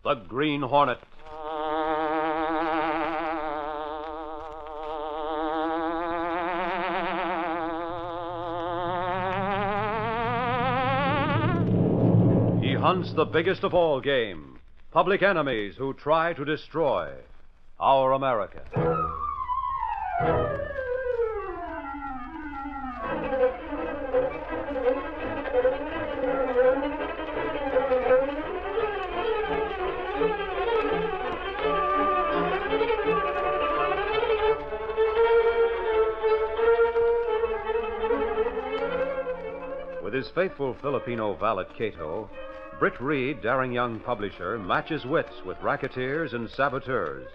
The Green Hornet. He hunts the biggest of all game, public enemies who try to destroy our America. With his faithful Filipino valet Cato, Britt Reed, daring young publisher, matches wits with racketeers and saboteurs,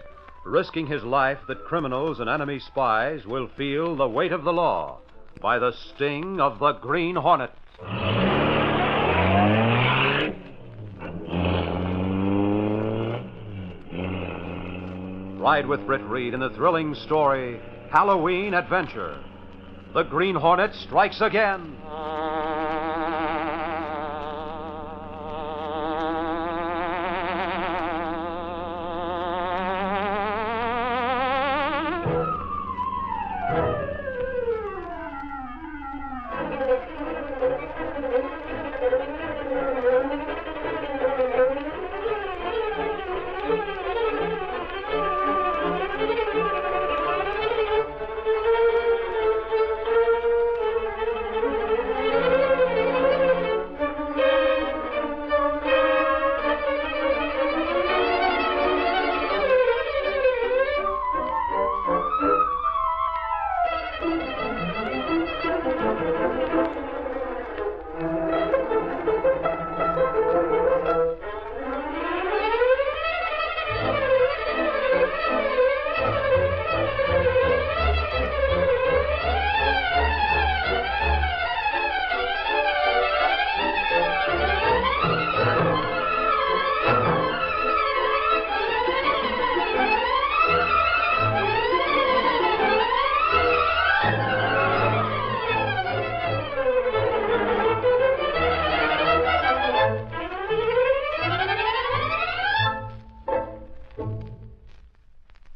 risking his life that criminals and enemy spies will feel the weight of the law by the sting of the Green Hornet. Ride with Britt Reed in the thrilling story, Halloween Adventure. The Green Hornet strikes again.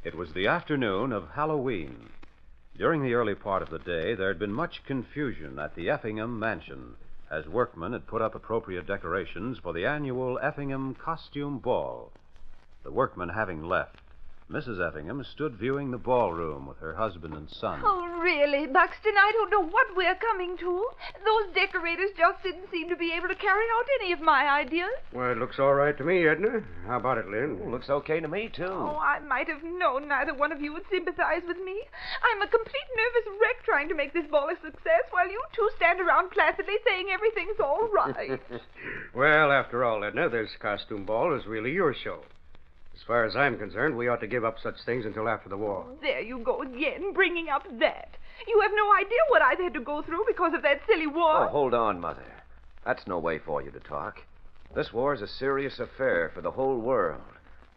It was the afternoon of Halloween. During the early part of the day, there had been much confusion at the Effingham mansion, as workmen had put up appropriate decorations for the annual Effingham Costume Ball. The workmen having left, Mrs. Effingham stood viewing the ballroom with her husband and son. Oh, really, Buxton? I don't know what we're coming to. Those decorators just didn't seem to be able to carry out any of my ideas. Well, it looks all right to me, Edna. How about it, Lynn? Looks okay to me, too. Oh, I might have known neither one of you would sympathize with me. I'm a complete nervous wreck trying to make this ball a success while you two stand around placidly saying everything's all right. Well, after all, Edna, this costume ball is really your show. As far as I'm concerned, we ought to give up such things until after the war. There you go again, bringing up that. You have no idea what I've had to go through because of that silly war. Oh, hold on, Mother. That's no way for you to talk. This war is a serious affair for the whole world.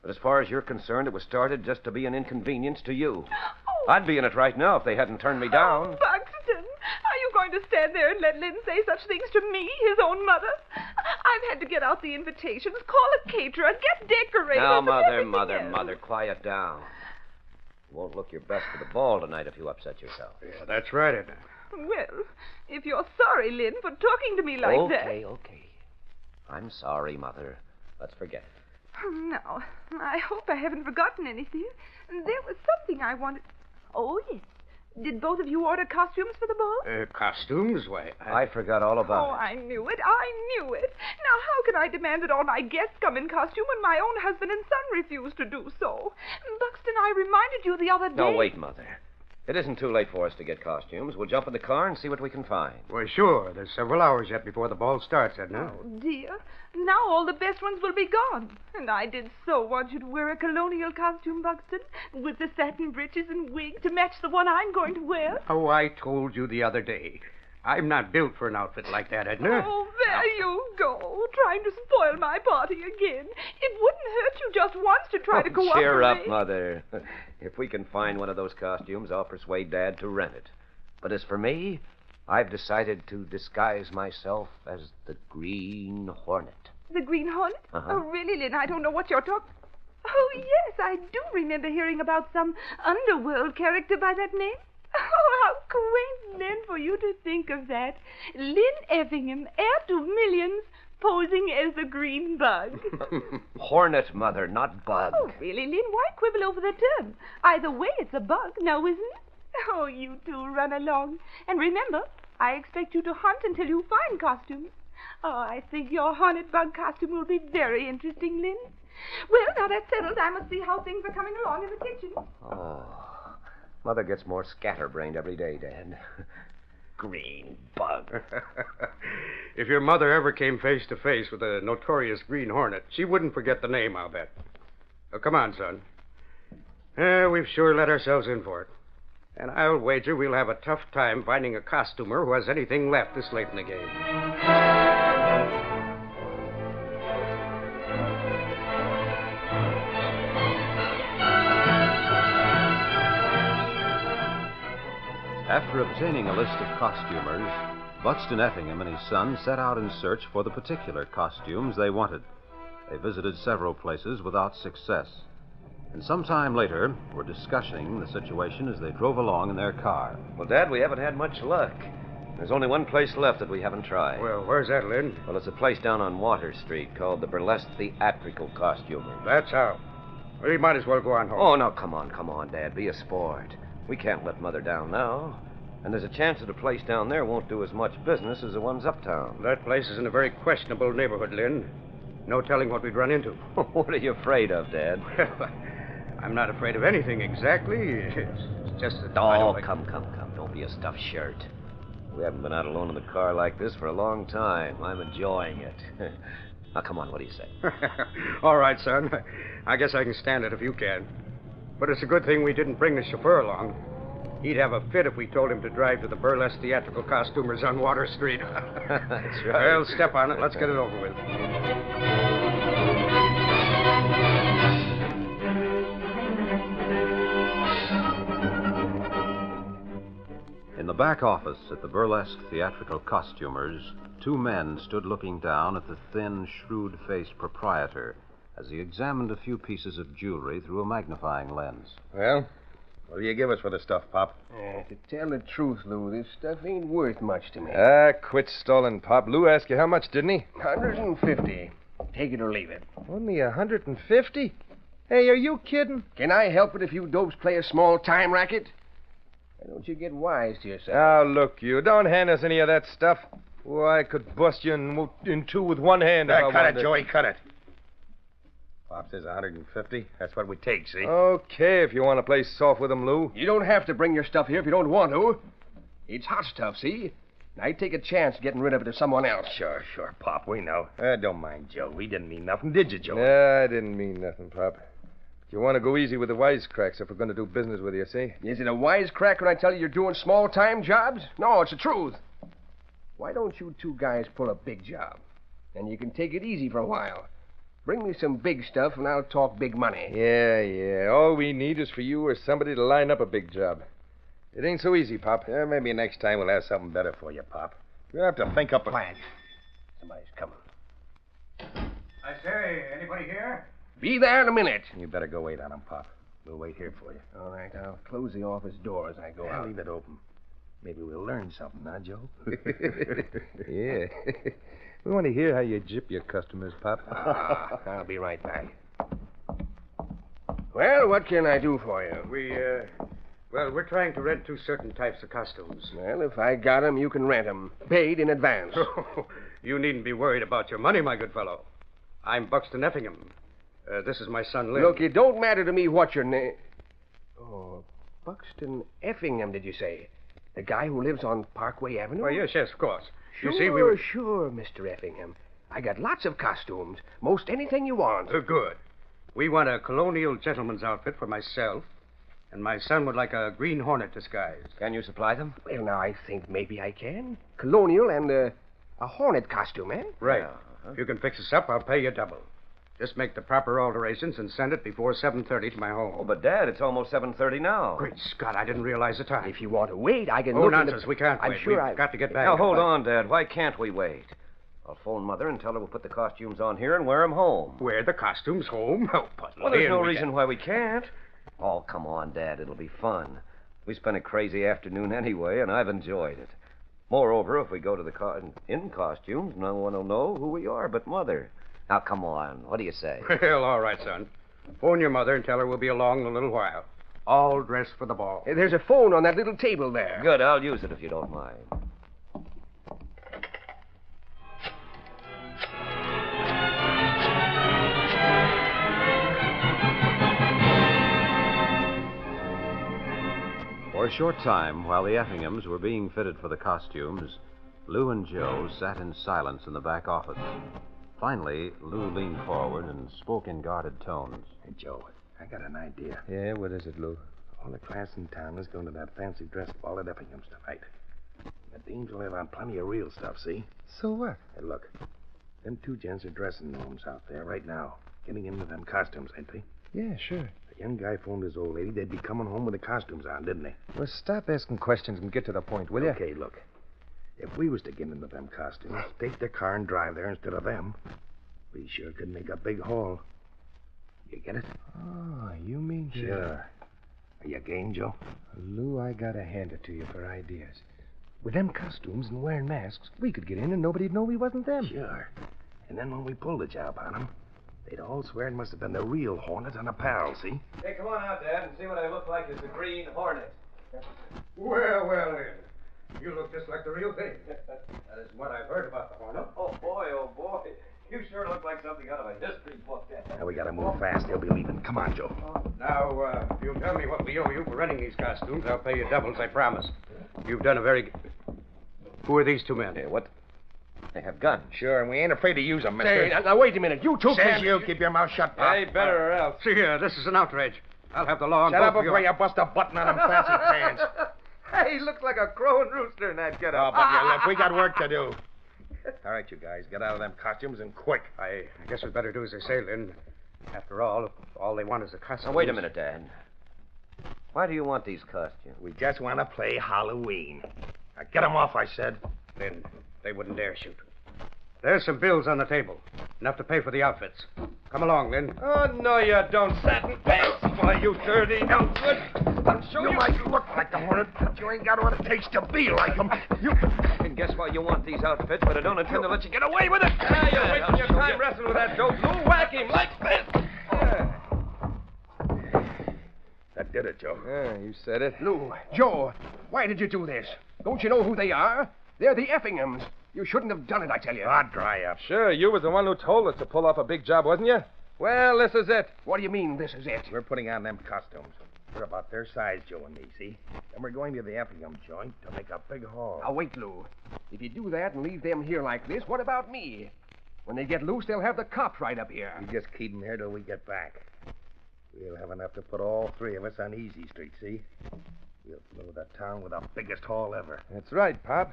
But as far as you're concerned, it was started just to be an inconvenience to you. Oh. I'd be in it right now if they hadn't turned me down. Oh, Buxton, are you going to stand there and let Lynn say such things to me, his own mother? I've had to get out the invitations, call a caterer, get decorators. Now, and Mother, everything Mother, else. Mother, quiet down. You won't look your best for the ball tonight if you upset yourself. Yeah, that's right, Edna. Well, if you're sorry, Lynn, for talking to me like that. Okay. I'm sorry, Mother. Let's forget it. Now, I hope I haven't forgotten anything. There was something I wanted. Oh, yes. Did both of you order costumes for the ball? Costumes? Why, I forgot all about Oh, it. I knew it. Now, how can I demand that all my guests come in costume when my own husband and son refuse to do so? Buxton, I reminded you the other day. No, wait, Mother. It isn't too late for us to get costumes. We'll jump in the car and see what we can find. Well, sure. There's several hours yet before the ball starts, Edna. Oh, dear. Now all the best ones will be gone. And I did so want you to wear a colonial costume, Buxton, with the satin breeches and wig to match the one I'm going to wear. Oh, I told you the other day. I'm not built for an outfit like that, Edna. Oh, there you go, trying to spoil my party again. It wouldn't hurt you just once to try to cooperate. Cheer up, Mother. If we can find one of those costumes, I'll persuade Dad to rent it. But as for me, I've decided to disguise myself as the Green Hornet. The Green Hornet? Uh-huh. Oh, really, Lynn, I don't know what you're talking... Oh, yes, I do remember hearing about some underworld character by that name. Oh, how quaint, Lynn, for you to think of that. Lynn Effingham, heir to millions, posing as the green bug. Hornet, Mother, not bug. Oh, really, Lynn? Why quibble over the term? Either way, it's a bug, now isn't it? Oh, you two run along. And remember, I expect you to hunt until you find costumes. Oh, I think your hornet bug costume will be very interesting, Lynn. Well, now that's settled, I must see how things are coming along in the kitchen. Oh, Mother gets more scatterbrained every day, Dad. Green bug. If your mother ever came face to face with a notorious Green Hornet, she wouldn't forget the name, I'll bet. Oh, come on, son. We've sure let ourselves in for it. And I'll wager we'll have a tough time finding a costumer who has anything left this late in the game. After obtaining a list of costumers, Buxton Effingham and his son set out in search for the particular costumes they wanted. They visited several places without success, and some time later were discussing the situation as they drove along in their car. Well, Dad, we haven't had much luck. There's only one place left that we haven't tried. Well, where's that, Lynn? Well, it's a place down on Water Street called the Burlesque Theatrical Costumer. That's how. We might as well go on home. Oh, no, come on, Dad. Be a sport. We can't let Mother down now. And there's a chance that a place down there won't do as much business as the ones uptown. That place is in a very questionable neighborhood, Lynn. No telling what we'd run into. What are you afraid of, Dad? Well, I'm not afraid of anything exactly. It's just that I Oh, don't like... come. Don't be a stuffed shirt. We haven't been out alone in the car like this for a long time. I'm enjoying it. Now, come on, what do you say? All right, son. I guess I can stand it if you can. But it's a good thing we didn't bring the chauffeur along. He'd have a fit if we told him to drive to the Burlesque Theatrical Costumers on Water Street. That's right. Well, step on it. Let's get it over with. In the back office at the Burlesque Theatrical Costumers, two men stood looking down at the thin, shrewd-faced proprietor as he examined a few pieces of jewelry through a magnifying lens. Well, what do you give us for the stuff, Pop? To tell the truth, Lou, this stuff ain't worth much to me. Quit stalling, Pop. Lou asked you how much, didn't he? 150. Take it or leave it. Only 150? Hey, are you kidding? Can I help it if you dopes play a small-time racket? Why don't you get wise to yourself? Now, look, you. Don't hand us any of that stuff. Why, I could bust you in two with one hand if I Cut wanted. it, Joey, cut it. Pop says 150. That's what we take, see? Okay, if you want to play soft with him, Lou. You don't have to bring your stuff here if you don't want to. It's hot stuff, see? I'd take a chance getting rid of it to someone else. Sure, Pop, we know. Don't mind Joe. We didn't mean nothing, did you, Joey? I didn't mean nothing, Pop. You want to go easy with the wisecracks if we're going to do business with you, see? Is it a wisecrack when I tell you you're doing small-time jobs? No, it's the truth. Why don't you two guys pull a big job? And you can take it easy for a while. Bring me some big stuff, and I'll talk big money. Yeah. All we need is for you or somebody to line up a big job. It ain't so easy, Pop. Maybe next time we'll have something better for you, Pop. You'll have to think up a plan. Somebody's coming. I say, anybody here? Be there in a minute. You better go wait on him, Pop. We'll wait here for you. All right, I'll close the office door as I go out. Leave it open. Maybe we'll learn something, huh, Joe? Yeah. We want to hear how you gyp your customers, Pop. I'll be right back. Well, what can I do for you? We're trying to rent two certain types of costumes. Well, if I got 'em, you can rent 'em. Paid in advance. You needn't be worried about your money, my good fellow. I'm Buxton Effingham. This is my son, Lynn. Look, it don't matter to me what your name... Oh, Buxton Effingham, did you say? The guy who lives on Parkway Avenue? Well, yes, of course. Sure, You see, we were... Sure, Mr. Effingham. I got lots of costumes. Most anything you want. Good. We want a colonial gentleman's outfit for myself, and my son would like a Green Hornet disguise. Can you supply them? Well, now, I think maybe I can. Colonial and a Hornet costume, eh? Right. Yeah. If you can fix us up, I'll pay you double. Just make the proper alterations and send it before 7:30 to my home. Oh, but, Dad, it's almost 7:30 now. Great Scott, I didn't realize the time. If you want to wait, I can Oh, look nonsense. in the... We can't I'm wait. sure We've got to get back. Now, hold on, Dad. Why can't we wait? I'll phone Mother and tell her we'll put the costumes on here and wear them home. Wear the costumes home? Oh, but Well, there's Lynn, no we reason why we can't. Oh, come on, Dad. It'll be fun. We spent a crazy afternoon anyway, and I've enjoyed it. Moreover, if we go to the in costumes, no one will know who we are but Mother. Now, come on. What do you say? Well, all right, son. Phone your mother and tell her we'll be along in a little while. All dressed for the ball. There's a phone on that little table there. Good. I'll use it if you don't mind. For a short time, while the Effinghams were being fitted for the costumes, Lou and Joe sat in silence in the back office. Finally, Lou leaned forward and spoke in guarded tones. Hey, Joe, I got an idea. Yeah, what is it, Lou? All the class in town is going to that fancy dress ball at Effingham's tonight. The Deans will have on plenty of real stuff, see? So what? Hey, look. Them two gents are dressing rooms out there right now, getting into them costumes, ain't they? Yeah, sure. The young guy phoned his old lady. They'd be coming home with the costumes on, didn't they? Well, stop asking questions and get to the point, will you? Okay, look. If we was to get into them costumes, take their car and drive there instead of them, we sure could make a big haul. You get it? Oh, you mean... Sure. Are you game, Joe? Lou, I gotta hand it to you for ideas. With them costumes and wearing masks, we could get in and nobody'd know we wasn't them. Sure. And then when we pull the job on them, they'd all swear it must have been the real Hornet and a pal, see? Hey, come on out, Dad, and see what I look like as the Green Hornet. Well, Lynn. You look just like the real thing. That is what I've heard about the Hornet. Oh, boy. You sure look like something out of a history book, Dad. Now we gotta move fast. They'll be leaving. Come on, Joe. Now, if you'll tell me what we owe you for renting these costumes, I'll pay you doubles, I promise. You've done a very... Who are these two men? Hey, what? They have guns. Sure, and we ain't afraid to use them, mister. Say, now wait a minute. You two Says can... you. Keep your mouth shut, Pop. Hey, better or else. See here, this is an outrage. I'll have the law on Shut both up of you. before you bust a button on them fancy pants. Hey, he looks like a crowing rooster in that Oh, getup. but your lip. We got work to do. All right, you guys, get out of them costumes and quick. I guess we'd better do as they say, Lynn. After all they want is a costume. Now, wait a minute, Dad. Why do you want these costumes? We just want to play Halloween. Now, get them off, I said. Lynn, they wouldn't dare shoot. There's some bills on the table. Enough to pay for the outfits. Come along, Lynn. Oh, no, you don't. Satin pants. Why, you dirty outfit. I'll show you. You might look like the Hornet, but you ain't got what it takes to be like him. You... And guess why you want these outfits, but I don't intend to let you get away with it. Ah, you're wasting your time wrestling with that dope, Lou. Whack him like this. Yeah. That did it, Joe. Yeah, you said it. Lou, Joe, why did you do this? Don't you know who they are? They're the Effinghams. You shouldn't have done it, I tell you. Ah, dry up. Sure, you was the one who told us to pull off a big job, wasn't you? Well, this is it. What do you mean, this is it? We're putting on them costumes. We're about their size, Joe and me, see? And we're going to the Effingham joint to make a big haul. Now, wait, Lou. If you do that and leave them here like this, what about me? When they get loose, they'll have the cops right up here. You just keep them here till we get back. We'll have enough to put all three of us on Easy Street, see? We'll blow the town with the biggest haul ever. That's right, Pop.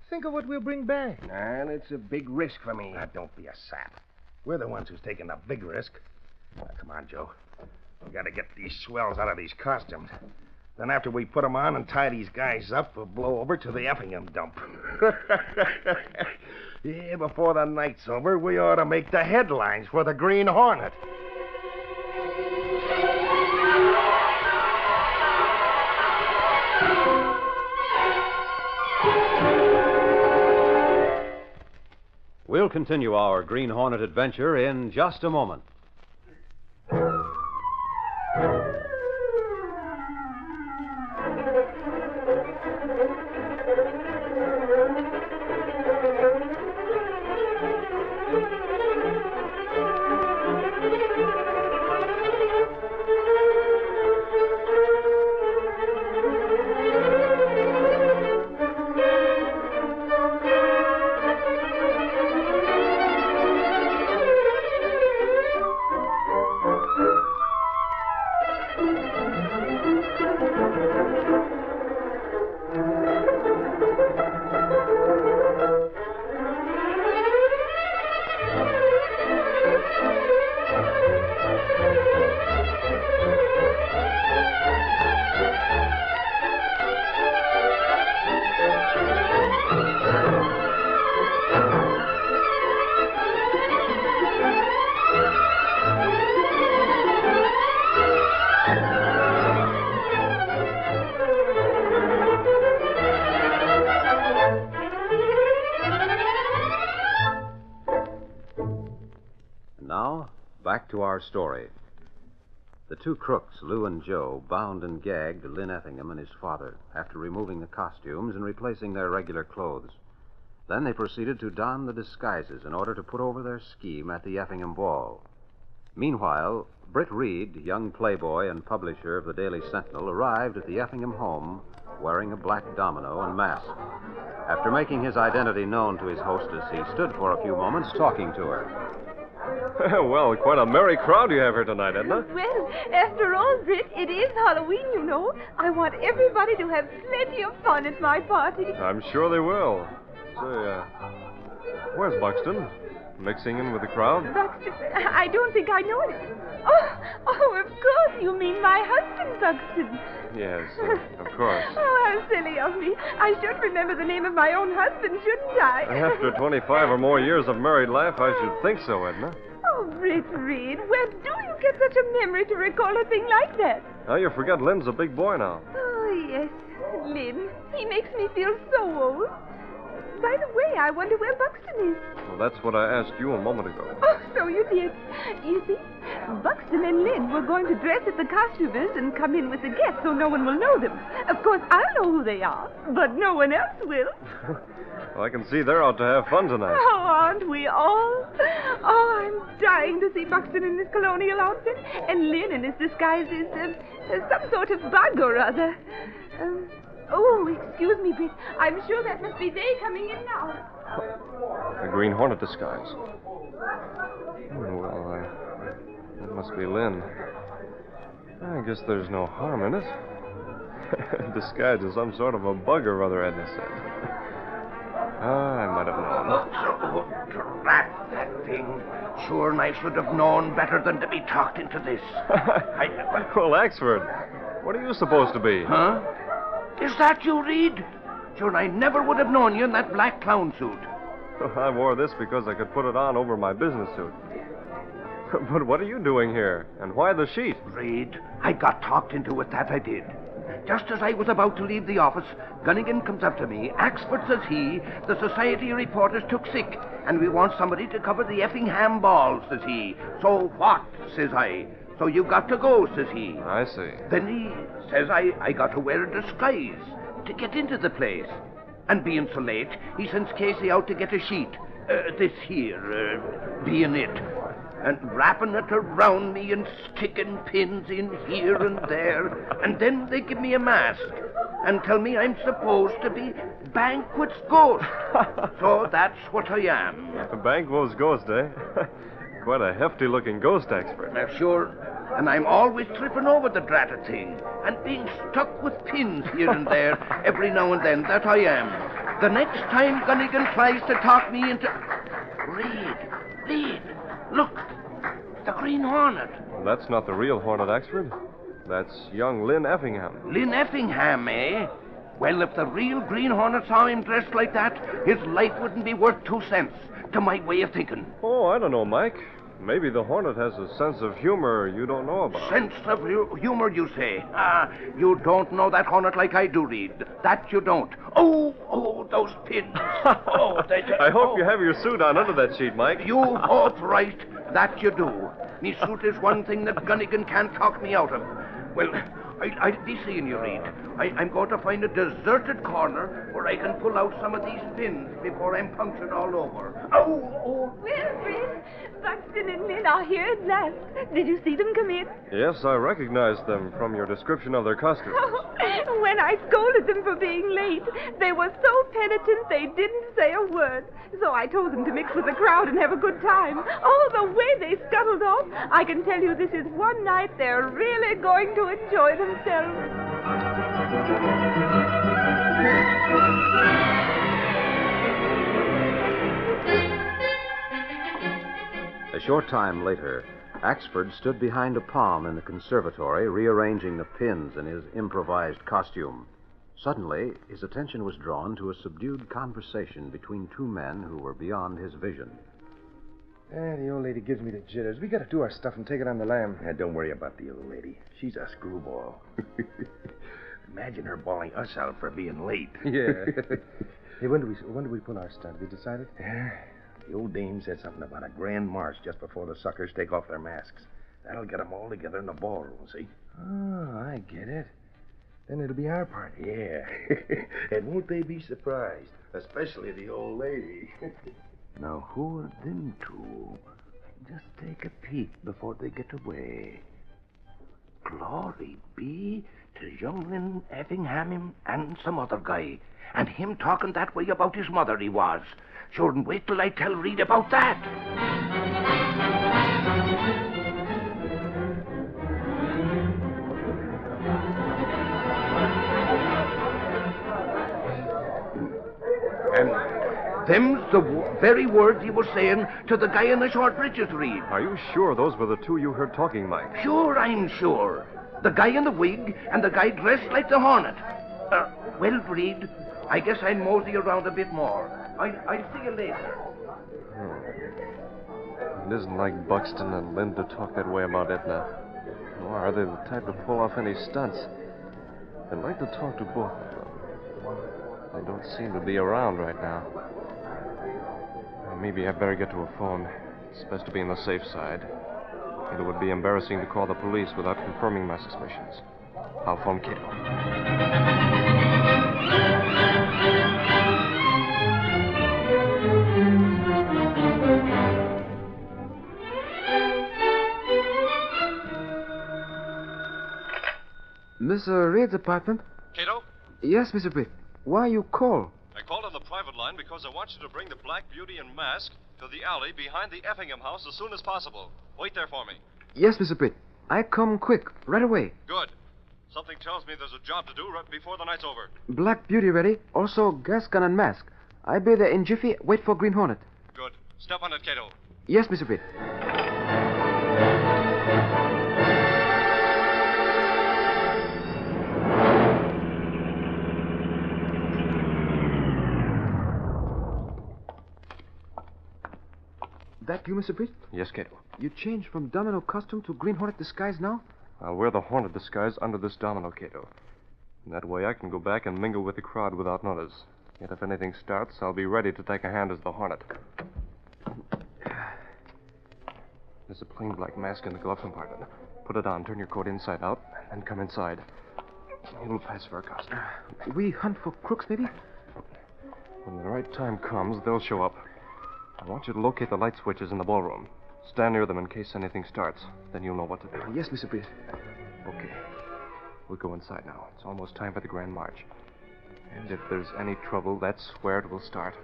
Think of what we'll bring back. Well, it's a big risk for me. Now, don't be a sap. We're the ones who's taking the big risk. Now, come on, Joe. We gotta get these swells out of these costumes. Then after we put them on and tie these guys up, we'll blow over to the Effingham dump. Yeah, before the night's over, we ought to make the headlines for the Green Hornet. We'll continue our Green Hornet adventure in just a moment. Now, back to our story. The two crooks, Lou and Joe, bound and gagged Lynn Effingham and his father after removing the costumes and replacing their regular clothes. Then they proceeded to don the disguises in order to put over their scheme at the Effingham ball. Meanwhile, Britt Reed, young playboy and publisher of the Daily Sentinel, arrived at the Effingham home wearing a black domino and mask. After making his identity known to his hostess, he stood for a few moments talking to her. Well, quite a merry crowd you have here tonight, Edna. Well, after all, Britt, it is Halloween, you know. I want everybody to have plenty of fun at my party. I'm sure they will. Say, where's Buxton? Mixing in with the crowd? Buxton, I don't think I know it. Oh, of course, you mean my husband, Buxton. Yes, of course. Oh, how silly of me. I should remember the name of my own husband, shouldn't I? After 25 or more years of married life, I should think so, Edna. Oh, Britt Reed, where do you get such a memory to recall a thing like that? Now, you forget Lynn's a big boy now. Oh, yes, Lynn. He makes me feel so old. By the way, I wonder where Buxton is. Well, that's what I asked you a moment ago. Oh, so you did. You see, Buxton and Lynn were going to dress as the costumers and come in with the guests so no one will know them. Of course, I'll know who they are, but no one else will. Well, I can see they're out to have fun tonight. Oh, aren't we all? Oh, I'm dying to see Buxton in his colonial outfit and Lynn in his disguise as some sort of bug or other. Oh, excuse me, Britt. I'm sure that must be they coming in now. A Green Hornet disguise. Well, that must be Lynn. I guess there's no harm in it. Disguised as some sort of a bug or other, Edna said. I might have known. Drat that thing. Sure, and I should have known better than to be talked into this. Well, Axford, what are you supposed to be? Huh? Is that you, Reed? Sure, I never would have known you in that black clown suit. I wore this because I could put it on over my business suit. But what are you doing here? And why the sheet? Reed, I got talked into it, that I did. Just as I was about to leave the office, Gunnigan comes up to me. Axford, says he, the society reporters took sick, and we want somebody to cover the Effingham ball, says he. So what, says I. So you got to go, says he. I see. Then he says I got to wear a disguise to get into the place. And being so late, he sends Casey out to get a sheet. This here, being it. And wrapping it around me and sticking pins in here and there. And then they give me a mask and tell me I'm supposed to be Banquet's ghost. So that's what I am. Banquo's ghost, eh? Quite a hefty-looking ghost, Axford. Sure. And I'm always tripping over the dratted thing and being stuck with pins here and there every now and then. That I am. The next time Gunnigan tries to talk me into... Reed, look. The Green Hornet. Well, that's not the real Hornet, Axford. That's young Lynn Effingham. Lynn Effingham, eh? Well, if the real Green Hornet saw him dressed like that, his life wouldn't be worth 2 cents, to my way of thinking. Oh, I don't know, Mike. Maybe the Hornet has a sense of humor you don't know about. Sense of humor, you say? You don't know that Hornet like I do, Reed. That you don't. Oh, those pins. I hope you have your suit on under that sheet, Mike. You hope right. That you do. Me suit is one thing that Gunnigan can't talk me out of. Well, I'll be seeing you, Reed. I'm going to find a deserted corner where I can pull out some of these pins before I'm punctured all over. Oh! Well, Britt, Buxton and Lynn are here at last. Did you see them come in? Yes, I recognized them from your description of their costumes. When I scolded them for being late, they were so penitent they didn't say a word. So I told them to mix with the crowd and have a good time. Oh, the way they scuttled off. I can tell you this is one night they're really going to enjoy themselves. A short time later, Axford stood behind a palm in the conservatory, rearranging the pins in his improvised costume. Suddenly, his attention was drawn to a subdued conversation between two men who were beyond his vision. The old lady gives me the jitters. We got to do our stuff and take it on the lam. Don't worry about the old lady. She's a screwball. Imagine her bawling us out for being late. Yeah. Hey, when do we pull our stunt? Have you decided? The old dame said something about a grand march just before the suckers take off their masks. That'll get 'em all together in the ballroom, see? Oh, I get it. Then it'll be our party. Yeah. And won't they be surprised? Especially the old lady. Now, who are them two? Just take a peek before they get away. Glory be to young Lynn Effingham and some other guy. And him talking that way about his mother, he was. Sure, and wait till I tell Reed about that. And them's the very words he was saying to the guy in the short breeches, Reed. Are you sure those were the two you heard talking, Mike? Sure, I'm sure. The guy in the wig and the guy dressed like the Hornet. Well, Reed, I guess I'll mosey around a bit more. I'll see you later. It isn't like Buxton and Lynn to talk that way about Edna. Nor are they the type to pull off any stunts. I'd like to talk to both of them. They don't seem to be around right now. Maybe I'd better get to a phone. It's best to be on the safe side. It would be embarrassing to call the police without confirming my suspicions. I'll phone Cato. Mr. Reed's apartment? Cato? Yes, Mr. Reed. Why you call? I called on the private line because I want you to bring the Black Beauty and Mask to the alley behind the Effingham house as soon as possible. Wait there for me. Yes, Mr. Reed. I come quick, right away. Good. Something tells me there's a job to do right before the night's over. Black Beauty ready. Also gas gun and mask. I be there in jiffy. Wait for Green Hornet. Good. Step on it, Cato. Yes, Mr. Reed. That you, Mr. Britt? Yes, Cato. You changed from domino costume to Green Hornet disguise now? I'll wear the Hornet disguise under this domino, Cato. And that way I can go back and mingle with the crowd without notice. Yet if anything starts, I'll be ready to take a hand as the Hornet. There's a plain black mask in the glove compartment. Put it on, turn your coat inside out, and come inside. It'll pass for a costume. We hunt for crooks, maybe? When the right time comes, they'll show up. I want you to locate the light switches in the ballroom. Stand near them in case anything starts. Then you'll know what to do. Yes, Mr. Britt. Okay. We'll go inside now. It's almost time for the Grand March. And if there's any trouble, that's where it will start.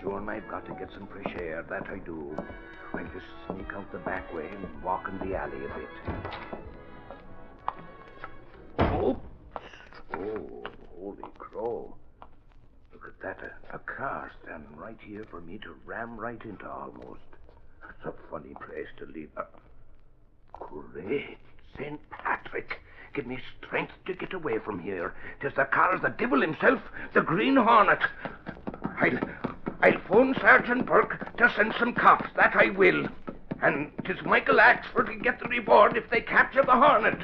Sure, I've got to get some fresh air. That I do. I'll just sneak out the back way and walk in the alley a bit. Oops. Oh, holy crow. Look at that. A car standing right here for me to ram right into almost. That's a funny place to leave. Great St. Patrick. Give me strength to get away from here. 'Tis the car of the devil himself, the Green Hornet. I'll phone Sergeant Burke to send some cops. That I will. And 'tis Michael Axford to get the reward if they capture the Hornet.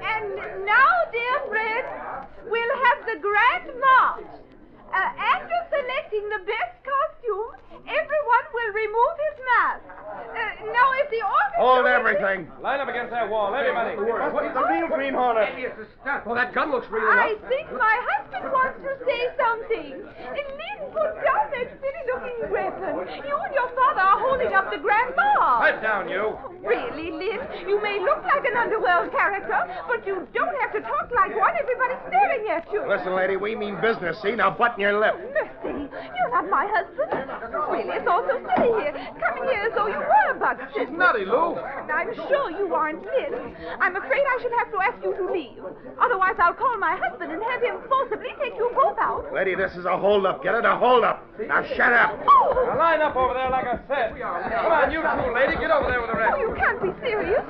And now, dear friends, we'll have the Grand March. After selecting the best costume, everyone will remove his mask. Now, if the orchestra... Hold everything. Line up against that wall, everybody. What's the real Green Hornet? Well, that gun looks real I enough. think my husband wants to say something. Lynn, put down that silly-looking weapon. You and your father are holding up the Grand March. Pipe down, you. Really, Lynn, you may look like an underworld character, but you don't have to talk like one. Everybody's staring at you. Listen, lady, we mean business, see? Now button your lip. Mercy, you're not my husband. really, it's all so silly here. Coming here as though you were Bugston. She's nutty, Lou. I'm sure you aren't Lynn. I'm afraid I should have to ask you to leave. Otherwise, I'll call my husband and have him forcibly take you both out. Lady, this is a hold-up. Get it? A hold-up. Now, shut up. Oh! Now line up over there like I said. Come on, you two, lady. Get over there with the rest. Oh, you can't be serious.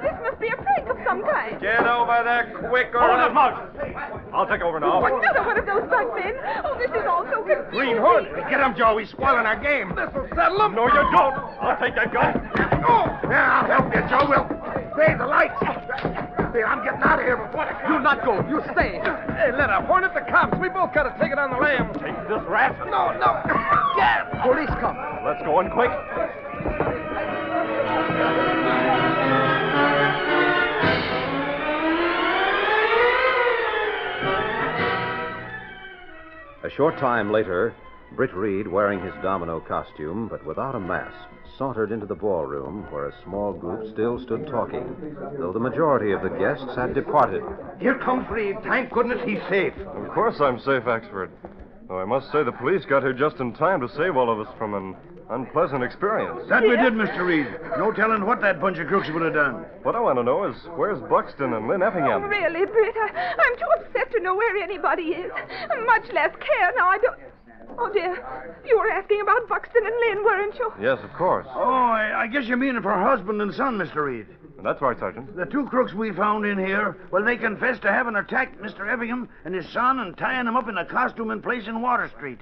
This must be a prank of some kind. Get over there quick, or... Hold it, Muggs! I'll take over now. Another one of those bug men. Oh, this is all so confusing. Green Hornet. Get him, Joe. He's spoiling our game. This'll settle him. No, you don't. I'll take that gun. Oh, yeah, I'll help you, Joe. We'll save the lights. Hey, I'm getting out of here before the... You not go. You stay. Hey, let her. Hornet the cops. We both got to take it on the lam. Take this rat. No. Gas. Police come. Let's go in quick. A short time later, Britt Reed, wearing his domino costume but without a mask, sauntered into the ballroom where a small group still stood talking, though the majority of the guests had departed. Here comes Reed. Thank goodness he's safe. Of course I'm safe, Axford. Though I must say the police got here just in time to save all of us from an unpleasant experience. That we did, Mr. Reed. No telling what that bunch of crooks would have done. What I want to know is, where's Buxton and Lynn Effingham? Oh, really, Britt, I'm too upset to know where anybody is. Much less care now. I don't... Oh, dear. You were asking about Buxton and Lynn, weren't you? Yes, of course. Oh, I guess you mean for husband and son, Mr. Reed. That's right, Sergeant. The two crooks we found in here, well, they confessed to having attacked Mr. Effingham and his son and tying them up in a costume and place in Water Street.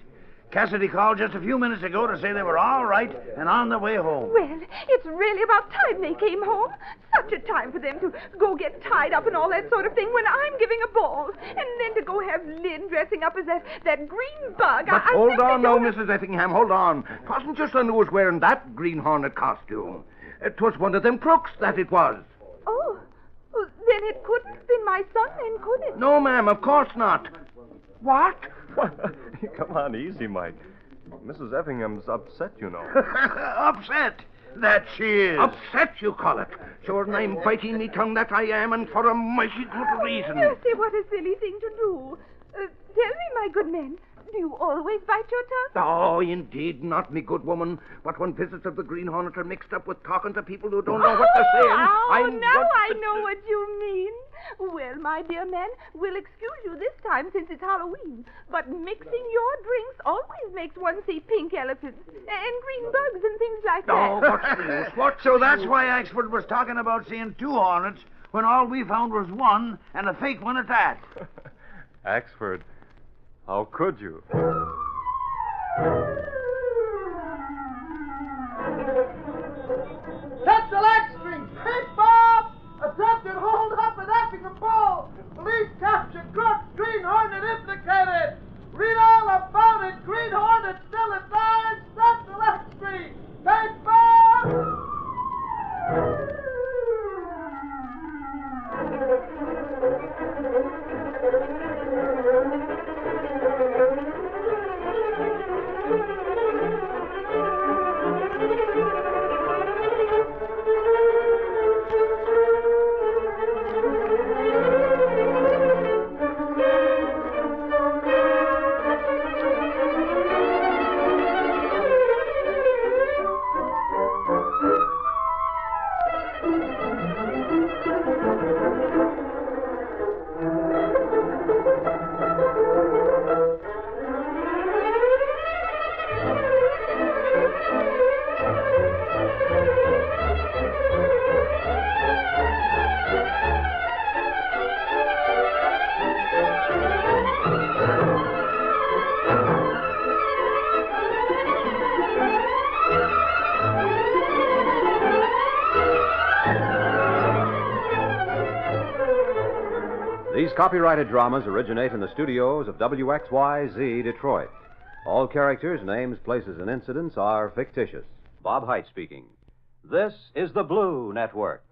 Cassidy called just a few minutes ago to say they were all right and on their way home. Well, it's really about time they came home. Such a time for them to go get tied up and all that sort of thing when I'm giving a ball. And then to go have Lynn dressing up as that green bug. But hold on now, Mrs. Effingham, hold on. 'Twasn't your son who was wearing that Green Hornet costume. 'Twas one of them crooks that it was. Oh, well, then it couldn't have been my son, then, could it? No, ma'am, of course not. What? Come on, easy, Mike. Mrs. Effingham's upset, you know. Upset? That she is. Upset, you call it. Sure, and I'm biting me tongue that I am, and for a mighty good reason. Mercy, what a silly thing to do. Tell me, my good man, do you always bite your tongue? Oh, indeed not, me good woman. But when visits of the Green Hornet are mixed up with talking to people who don't know what they're saying, now I know what you mean. Well, my dear man, we'll excuse you this time since it's Halloween. But mixing your drinks always makes one see pink elephants and green bugs and things like that. Oh, what's the use? What? So that's why Axford was talking about seeing two hornets when all we found was one, and a fake one at that. Axford, how could you? Catch the lag string! Hey, Bob! Attempted hold up and acting a ball! Police capture crook! Green Hornet implicated! Read all about it! Green Hornet still at large! Stop the lag string! Hey, Bob! These copyrighted dramas originate in the studios of WXYZ Detroit. All characters, names, places, and incidents are fictitious. Bob Height speaking. This is the Blue Network.